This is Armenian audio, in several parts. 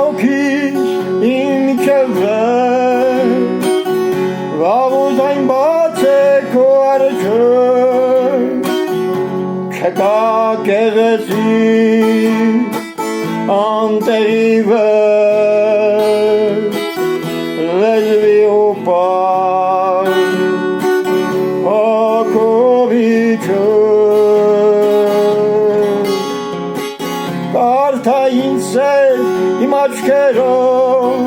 հոգիս իմ չվեր վաղուց այն բաց է քո արջը չկա գեղեցիկ անտերի վեր լեզվի ու պար հոգովիչը կարդա ինձ սեր իմ աչքերով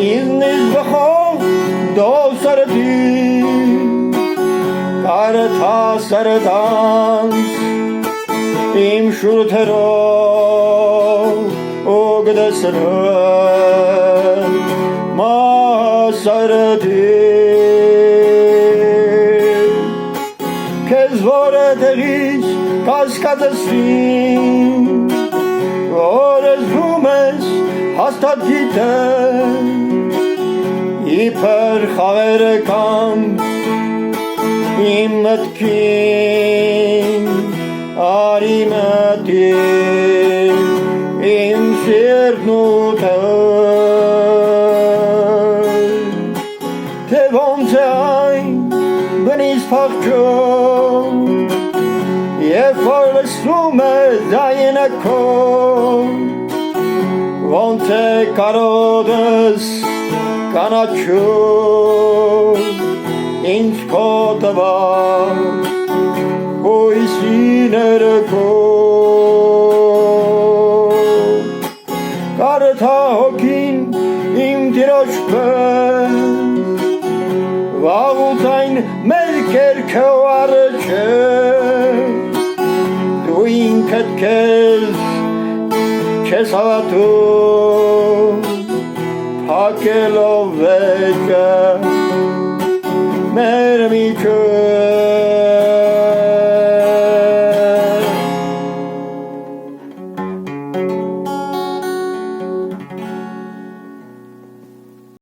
ինձնից բխող դոսրդի կարդա սրտանց իմ շուրթերով ու գտեսրել մասարդի քեզ որը տեղից կասկածեցին որ զգում ես հաստատ գիտես իբր խաղերը կամ իմ մտքին արի մտին իմ սիրտն ու թե ոնց է այն բնից փախչում երբ որ լսում է ձայնը քո ոնց է կարոտս կանաչում ինձ քո տված հույսիները քո կարդա հոգին իմ տիրոջ պես վաղուց այն մերկեր քո արջը դու ինքդ քեզ չես հավատում փակելով վեճը մեր միջը